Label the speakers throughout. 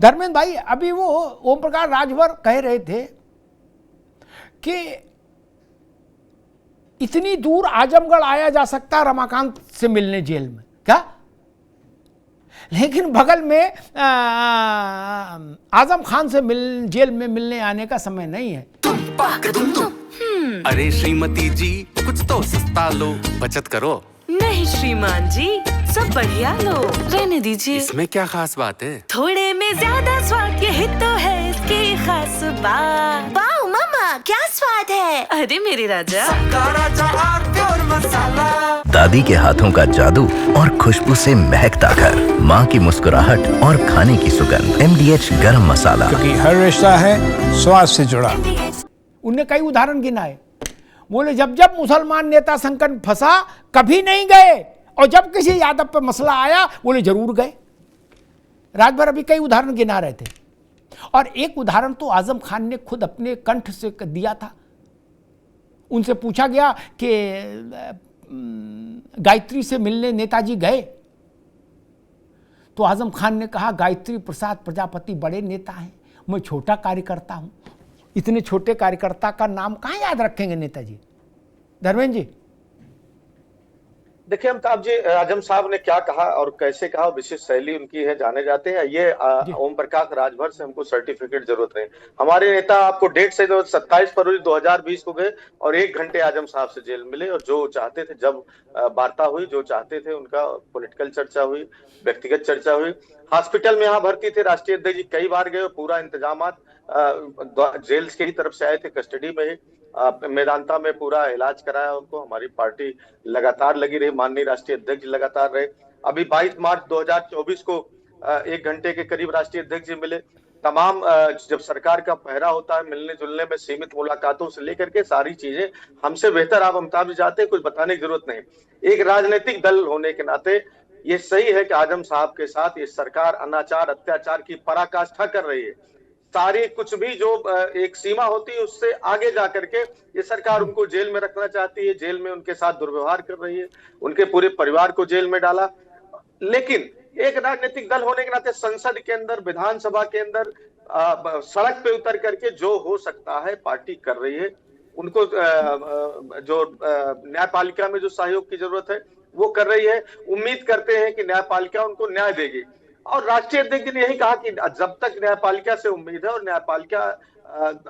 Speaker 1: धर्मेंद्र भाई, अभी वो ओम प्रकाश राजभर कह रहे थे कि इतनी दूर आजमगढ़ आया जा सकता रमाकांत से मिलने जेल में, क्या? लेकिन बगल में आजम खान से जेल में मिलने आने का समय नहीं है।
Speaker 2: अरे श्रीमती जी, कुछ तो सस्ता लो, बचत करो।
Speaker 3: नहीं श्रीमान जी, सब बढ़िया लो, रहने दीजिए।
Speaker 2: इसमें क्या खास बात है?
Speaker 3: थोड़े में ज्यादा स्वाद, यही तो है इसकी खास बात।
Speaker 4: वाओ मामा, क्या स्वाद है।
Speaker 3: अरे मेरे राजा,
Speaker 5: प्योर मसाला।
Speaker 6: दादी के हाथों का जादू और खुशबू से महकता घर, माँ की मुस्कुराहट और खाने की सुगंध। MDH गरम मसाला,
Speaker 7: क्योंकि हर रिश्ता है स्वाद से जुड़ा।
Speaker 1: उनने कई उदाहरण गिनाए, बोले जब जब मुसलमान नेता संकट फंसा कभी नहीं गए, और जब किसी यादव पर मसला आया बोले जरूर गए। राजभर अभी कई उदाहरण गिना रहे थे, और एक उदाहरण तो आजम खान ने खुद अपने कंठ से दिया था। उनसे पूछा गया कि गायत्री से मिलने नेताजी गए, तो आजम खान ने कहा गायत्री प्रसाद प्रजापति बड़े नेता हैं, मैं छोटा कार्यकर्ता हूं। इतने छोटे कार्यकर्ता का नाम कहां याद रखेंगे नेताजी? धर्मेंद्र जी,
Speaker 8: देखिए अमिताभ जी, आजम साहब ने क्या कहा और कैसे कहा, विशिष्ट शैली उनकी है, जाने जाते हैं। ये ओम प्रकाश राजभर से हमको सर्टिफिकेट जरूरत नहीं। हमारे नेता आपको डेट से 27 फरवरी 2020 को गए और 1 घंटे आजम साहब से जेल मिले, और जो चाहते थे, जब वार्ता हुई, जो चाहते थे उनका पॉलिटिकल चर्चा हुई, व्यक्तिगत चर्चा हुई। हॉस्पिटल में यहाँ भर्ती थे, राष्ट्रीय अध्यक्ष जी कई बार गए, पूरा इंतजाम जेल की तरफ से आए थे, कस्टडी में ही मेदांता में पूरा इलाज कराया उनको। हमारी पार्टी लगातार लगी रही, माननीय राष्ट्रीय अध्यक्ष जी लगातार रहे। अभी 22 मार्च 2024 को 1 घंटे के करीब राष्ट्रीय अध्यक्ष जी मिले। तमाम जब सरकार का पहरा होता है, मिलने जुलने में सीमित मुलाकातों से लेकर के सारी चीजें हमसे बेहतर आप अमिताभ जी चाहते हैं, कुछ बताने की जरूरत नहीं। एक राजनीतिक दल होने के नाते ये सही है कि आजम साहब के साथ ये सरकार अनाचार अत्याचार की पराकाष्ठा कर रही है। सारी कुछ भी जो एक सीमा होती है उससे आगे जाकर के ये सरकार उनको जेल में रखना चाहती है, जेल में उनके साथ दुर्व्यवहार कर रही है, उनके पूरे परिवार को जेल में डाला। लेकिन एक राजनीतिक दल होने के नाते संसद के अंदर, विधानसभा के अंदर सड़क पे उतर करके जो हो सकता है पार्टी कर रही है। उनको जो न्यायपालिका में जो सहयोग की जरूरत है वो कर रही है। उम्मीद करते हैं कि न्यायपालिका उनको न्याय देगी, और राष्ट्रीय अध्यक्ष ने यही कहा कि जब तक न्यायपालिका से उम्मीद है और न्यायपालिका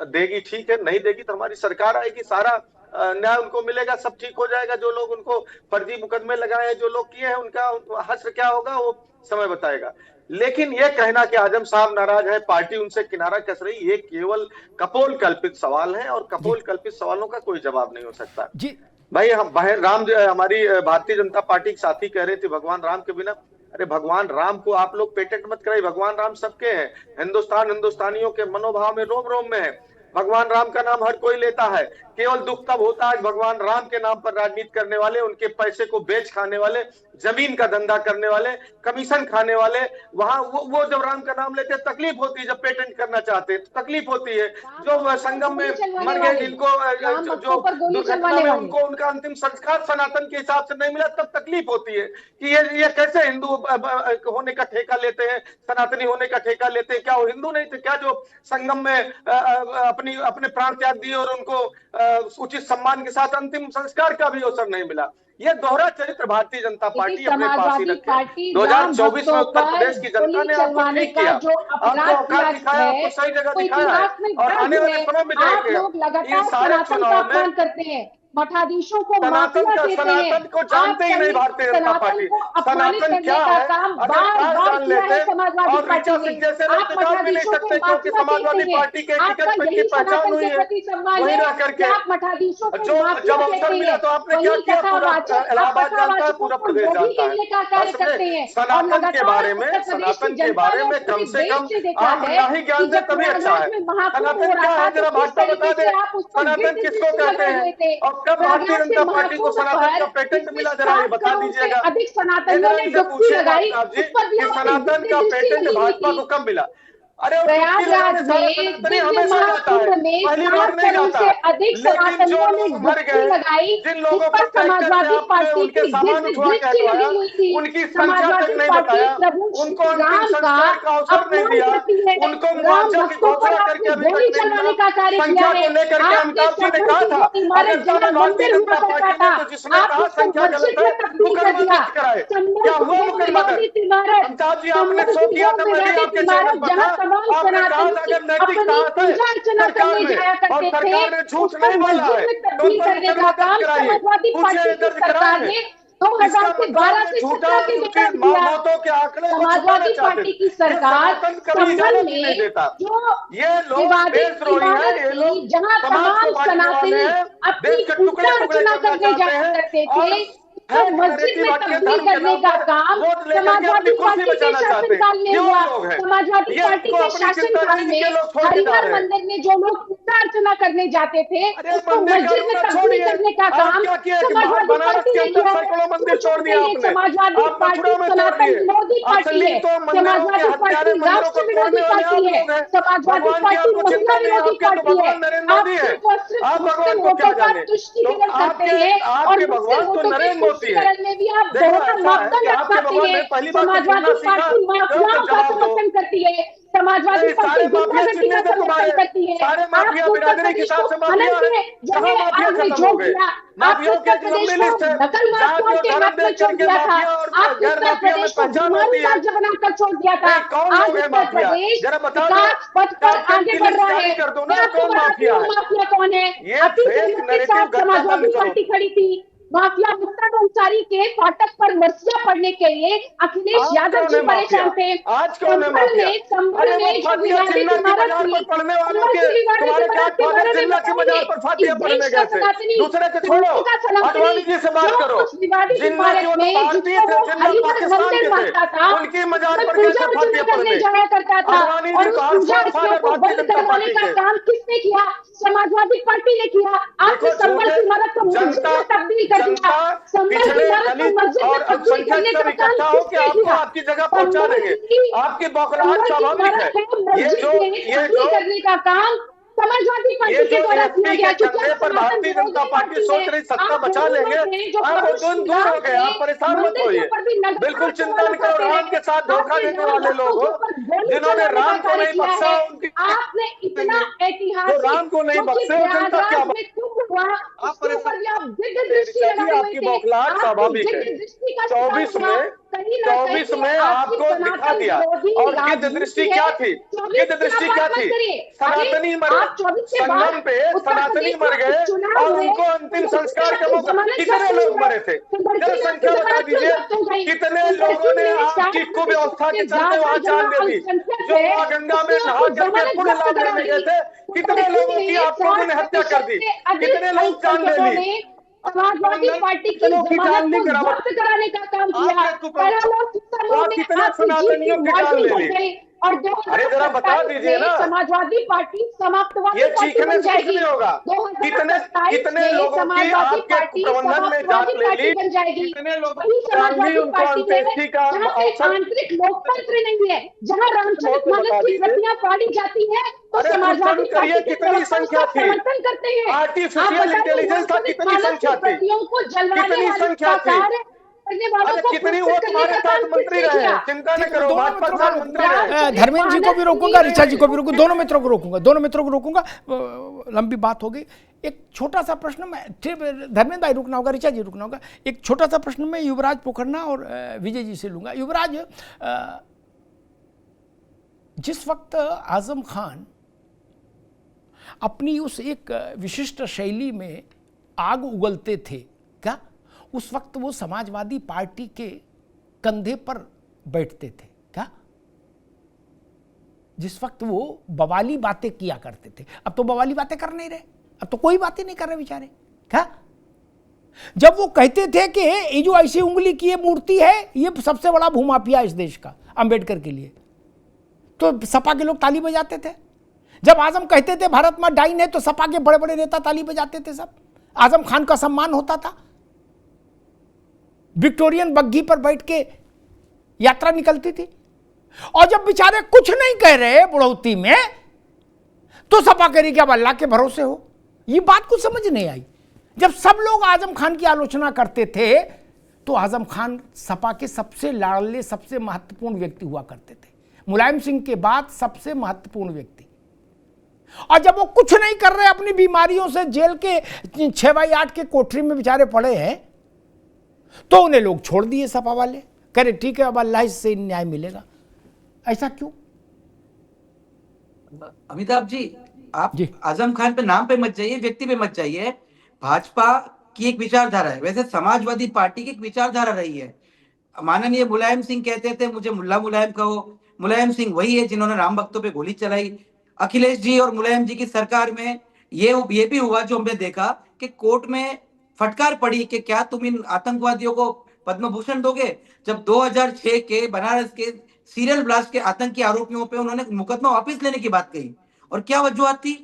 Speaker 8: देगी ठीक है, नहीं देगी तो हमारी सरकार आएगी, सारा न्याय उनको मिलेगा, सब ठीक हो जाएगा। जो लोग उनको फर्जी मुकदमे लगाए हैं, जो लोग किए हैं, उनका हश्र क्या होगा वो समय बताएगा। लेकिन ये कहना कि आजम साहब नाराज है, पार्टी उनसे किनारा कस रही, ये केवल कपोल कल्पित सवाल है, और कपोल कल्पित सवालों का कोई जवाब नहीं हो सकता जी। भाई हम हमारी भारतीय जनता पार्टी के साथी कह रहे थे भगवान राम के बिना, अरे भगवान राम को आप लोग पेटेंट मत कराइए, भगवान राम सबके हैं। हिंदुस्तान हिंदुस्तानियों के मनोभाव में रोम रोम में है। भगवान राम का नाम हर कोई लेता है, केवल दुख तब होता है भगवान राम के नाम पर राजनीति करने वाले, उनके पैसे को बेच खाने वाले, जमीन का धंधा करने वाले, कमीशन खाने वाले, वहां वो जब राम का नाम लेते हैं तकलीफ होती है, जब पेटेंट करना चाहते हैं तो तकलीफ होती है। जो संगम में मर गए, जिनको जो दुर्घटना में उनको उनका अंतिम संस्कार सनातन के हिसाब से नहीं मिला, तब तकलीफ होती है कि ये कैसे हिंदू होने का ठेका लेते हैं, सनातनी होने का ठेका लेते हैं। क्या वो हिंदू नहीं थे क्या, जो संगम में अपने प्राण त्याग दिए और उनको उचित सम्मान के साथ अंतिम संस्कार का भी अवसर नहीं मिला? ये दोहरा चरित्र भारतीय जनता पार्टी अपने पास ही रखे। 2024 में उत्तर प्रदेश की जनता ने आपको ठीक किया, आपको औकात दिखाया, आपको सही जगह दिखाया है, और आने वाले समय में देखेंगे इन सारे चुनाव में
Speaker 4: मठाधीशों को
Speaker 8: सनातन को जानते ही नहीं भारतीय जनता पार्टी। सनातन क्या है अगर जान लेते, और ऋचा सिंह जैसे लोग जान भी नहीं सकते, क्योंकि समाजवादी पार्टी के टिकट पर इनकी पहचान हुई है। वहीं रह करके जो जब अवसर मिला तो आपने क्या किया, पूरा इलाहाबाद जानता है, पूरा प्रदेश जानता है। सनातन के बारे में कम से कम आप नहीं ज्ञान दे तभी अच्छा है। सनातन क्या है जरा भाजपा बता दे, सनातन किसको कहते हैं, और कब भारतीय जनता पार्टी को सनातन का पेटेंट मिला, जरा ये बता दीजिएगा।
Speaker 4: अधिक सनातनियों ने डुबकी लगाई,
Speaker 8: सनातन का पेटेंट भाजपा को कब मिला? अरे
Speaker 4: प्रयागराज में दिव्य महाकुंभ में 7 करोड़ से अधिक सनातनियों ने डुबकी लगाई, जिस पर समाजवादी पार्टी की दिव्य दृष्टि लगी हुई थी। समाजवादी पार्टी प्रभु राम का अपमान करती है, राम भक्तों पर आपने गोली चलाने का कार्य किया है। आपके सफल इमारत जहाँ मंदिर हुआ करता था, आपको मस्जिद में तब्दील कर दिया। संबंधित इमारत जहाँ तमाम सनातनी अपनी पूजा अर्चना करने जाया करते थे, उसको मस्जिद में तब्दील करने का काम समाजवादी पार्टी की सरकार ने 2012 से 17 के दौरान किया। समाजवादी पार्टी की सरकार संभल में जो विवादित इमारत थी, जहां तमाम सनातनी अपनी पूजा अर्चना करने जाया करते थे, तो मस्जिद में तब्दील करने का काम समाजवादी पार्टी के शासनकाल में हुआ। समाजवादी पार्टी के शासनकाल में हरिहर मंदिर में जो लोग पूजा अर्चना करने जाते थे, उसको मस्जिद में तब्दील करने का काम समाजवादी पार्टी ने किया। समाजवादी पार्टी सनातन विरोधी पार्टी है, समाजवादी पार्टी राष्ट्र विरोधी पार्टी है, समाजवादी पार्टी महिला विरोधी पार्टी है। आप मुस्लिम वोटों का तुष्टिकरण करते हैं और मुस्लिम वोटों के तुष्टिकरण में भी आप दोहरा मापदंड अपनाते हैं। समाजवादी पार्टी माफियाओं का समर्थन करती है, समाजवादी पार्टी गुंडागर्दी का समर्थन करती है। आप उत्तर प्रदेश को खनन के जगह आपने जोड़ दिया, आप उत्तर प्रदेश को नकल माफियाओं के हाथ में छोड़ दिया था, आप उत्तर प्रदेश को जुर्मानी राज्य बनाकर छोड़ दिया था। आज उत्तर प्रदेश विकास पथ पर आगे बढ़ रहा है। मैं आपको बताती हूँ माफिया कौन है। अतीत के साथ समाजवादी पार्टी खड़ी थी। माफिया मुक्ता अंसारी के फाटक पर मर्सिया पढ़ने के लिए अखिलेश यादव जी परेशान थे। संभल में जो विवादित इमारत थी, दूसरे को छोड़ो, अडवाणी जी से बात करो। विवादित इमारत में जिसको हरिहर मंदिर मानता था, पूजा अर्चना करने जाया करता था और उस पूजा अर्चना को बंद करवाने का काम किसने किया? समाजवादी पार्टी ने किया। आपने संभल की इमारत को मस्जिद में तब्दील कर दिया। संभल की इमारत को मस्जिद में तब्दील करने का काम किसने किया?
Speaker 8: आपकी जगह पहुंचा देंगे। आपकी बौखलाहट स्वाभाविक है। ये जो
Speaker 4: करने का काम समाजवादी पार्टी के द्वारा किया गया।
Speaker 8: पर भारतीय जनता पार्टी सोच रही सत्ता बचा लेंगे, आप दूर हो गए, आप परेशान मत होइए, बिल्कुल चिंता नहीं करो। राम के साथ धोखा देने वाले लोग हो, जिन्होंने राम को नहीं बख्शा, उनकी
Speaker 4: आपने इतना ऐतिहासिक
Speaker 8: राम को नहीं बख्शे, जनता क्या आप आपकी बौखलाहट स्वाभाविक है। 24 में आपको दिखा दिया। और गिद्ध दृष्टि क्या थी? गिद्ध दृष्टि क्या थी? सनातनी मर संगम पे सनातनी मर गए और उनको अंतिम संस्कार के मौका कितने लोग मरे थे? जरा संख्या बता दीजिए, कितने लोगों ने आपकी कुव्यवस्था के चलते वहां जान दे दी? जो वहां गंगा में नहा करके पुण्य लाभ करने गए थे, कितने लोगों की आप लोगों ने हत्या कर दी? कितने लोग जान ले ली?
Speaker 4: समाजवादी पार्टी की जमानत को जब्त कराने का काम किया।
Speaker 8: कितना सनातनियों की जान ले ली?
Speaker 4: और
Speaker 8: अरे जरा बता दीजिए ना,
Speaker 4: समाजवादी पार्टी समाप्तवादी
Speaker 8: ये
Speaker 4: पार्टी बन जाएगी।
Speaker 8: होगा। कितने लोगों की आपके प्रबंधन में जान ले ली?
Speaker 4: बन जाएगी।
Speaker 8: कितने लोग
Speaker 4: समाजवादी पार्टी है जहाँ पे आंतरिक लोकतंत्र नहीं है, जहाँ रामचरितमानस की प्रतियां पढ़ी जाती है, तो समाजवादी पार्टी
Speaker 8: कितनी संख्या थी?
Speaker 4: समर्थन करते हैं।
Speaker 8: आर्टिफिशियल इंटेलिजेंस का कितनी संख्या थी?
Speaker 4: प्रतियों को जलवाने
Speaker 8: कितनी
Speaker 4: वाले
Speaker 8: संख्या थी?
Speaker 4: करने वालों को
Speaker 8: कितनी वो तुम्हारे साथ मंत्री रहे, चिंता न करो, भाजपा के साथ मंत्री रहे।
Speaker 1: धर्मेंद्र जी को भी रोकूंगा, ऋचा जी को भी रोकूंगा, दोनों मित्रों को रोकूंगा। लंबी बात होगी। एक छोटा सा प्रश्न में, धर्मेंद्र भाई रुकना होगा, ऋचा जी रुकना होगा। एक छोटा सा प्रश्न में युवराज पोखरना और विजय जी से लूंगा। युवराज, जिस वक्त आजम खान अपनी उस एक विशिष्ट शैली में आग उगलते थे, क्या उस वक्त वो समाजवादी पार्टी के कंधे पर बैठते थे क्या? जिस वक्त वो बवाली बातें किया करते थे, अब तो बवाली बातें कर नहीं रहे, अब तो कोई बातें नहीं कर रहे बेचारे। क्या जब वो कहते थे कि ये जो ऐसी उंगली की ये मूर्ति है, ये सबसे बड़ा भूमाफिया इस देश का अंबेडकर के लिए, तो सपा के लोग ताली बजाते थे। जब आजम कहते थे भारत में डाइन है, तो सपा के बड़े बड़े नेता ताली बजाते थे। सब आजम खान का सम्मान होता था। विक्टोरियन बग्घी पर बैठ के यात्रा निकलती थी। और जब बेचारे कुछ नहीं कह रहे बुढ़ौती में, तो सपा कह रही कि अब अल्लाह के भरोसे हो। ये बात कुछ समझ नहीं आई। जब सब लोग आजम खान की आलोचना करते थे तो आजम खान सपा के सबसे लाडले, सबसे महत्वपूर्ण व्यक्ति हुआ करते थे। मुलायम सिंह के बाद सबसे महत्वपूर्ण व्यक्ति। और जब वो कुछ नहीं कर रहे, अपनी बीमारियों से जेल के 6/8 के कोठरी में बेचारे पड़े हैं, तो उन्हें लोग छोड़ दिए सपा वाले, कह रहे ठीक है अब अल्लाह से न्याय मिलेगा। ऐसा क्यों?
Speaker 9: अमिताभ जी, आप आजम खान पे नाम पे मत जाइए, व्यक्ति पे मत जाइए। भाजपा की एक विचारधारा है, वैसे समाजवादी पार्टी की एक विचारधारा रही है। माननीय मुलायम सिंह कहते थे मुझे मुल्ला मुलायम कहो। मुलायम सिंह वही है जिन्होंने राम भक्तों पे गोली चलाई। अखिलेश जी और मुलायम जी की सरकार में ये भी हुआ जो हमने देखा कि कोर्ट में फटकार पड़ी कि क्या तुम इन आतंकवादियों को पद्म भूषण दोगे। जब 2006 के बनारस के सीरियल ब्लास्ट के आतंकी आरोपियों पे उन्होंने मुकदमा वापस लेने की बात कही, और क्या वजूहत थी?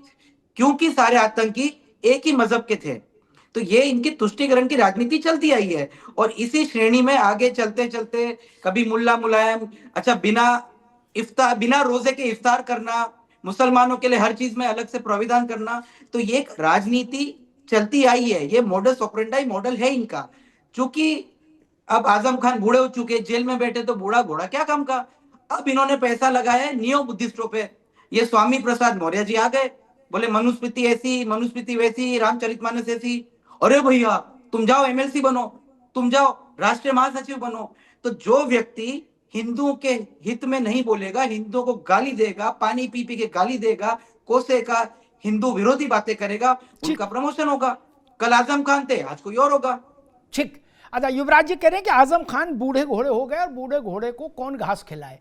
Speaker 9: क्योंकि सारे आतंकी एक ही मजहब के थे। तो ये इनकी तुष्टीकरण की राजनीति चलती आई है। और इसी श्रेणी में आगे चलते चलते कभी मुल्ला मुलायम, अच्छा बिना रोजे के इफ्तार करना, मुसलमानों के लिए हर चीज में अलग से प्राविधान करना, तो ये एक राजनीति चलती आई है। ये मॉडस ऑपरेंडाई मॉडल है इनका। चूंकि अब आजम खान बूढ़े हो चुके, जेल में बैठे, तो बूढ़ा घोड़ा क्या काम का। अब इन्होंने पैसा लगाया है नियो बुद्धिस्टों पे। ये स्वामी प्रसाद मौर्य जी आ गए, बोले मनुस्मृति ऐसी, मनुस्मृति वैसी, रामचरितमानस ऐसी। अरे भैया तुम जाओ एमएलसी बनो, तुम जाओ राष्ट्रीय महासचिव बनो। तो जो व्यक्ति हिंदुओं के हित में नहीं बोलेगा, हिंदुओं को गाली देगा, पानी पी पी के गाली देगा, कोसेगा, हिंदू विरोधी बातें करेगा, उनका प्रमोशन होगा। कल आजम खान थे, आज कोई और होगा।
Speaker 1: ठीक। अच्छा, युवराज जी कह रहे हैं कि आजम खान बूढ़े घोड़े हो गए, और बूढ़े घोड़े को कौन घास खिलाए।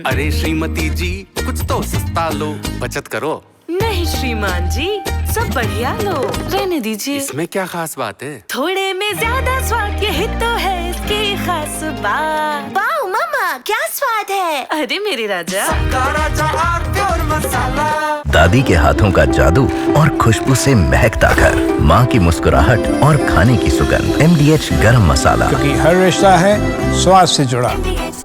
Speaker 2: अरे श्रीमती जी कुछ तो सस्ता लो, बचत करो।
Speaker 3: नहीं श्रीमान जी, सब बढ़िया लो, रहने दीजिए।
Speaker 2: इसमें क्या खास बात है?
Speaker 3: थोड़े में ज्यादा स्वाद, यही तो है इसकी खास बात। वाओ मामा, क्या स्वाद है। अरे मेरे राजा,
Speaker 5: प्योर मसाला।
Speaker 6: दादी के हाथों का जादू और खुशबू से महकता घर, माँ की मुस्कुराहट और खाने की सुगंध। MDH गरम मसाला,
Speaker 7: क्योंकि हर रिश्ता है स्वाद से जुड़ा।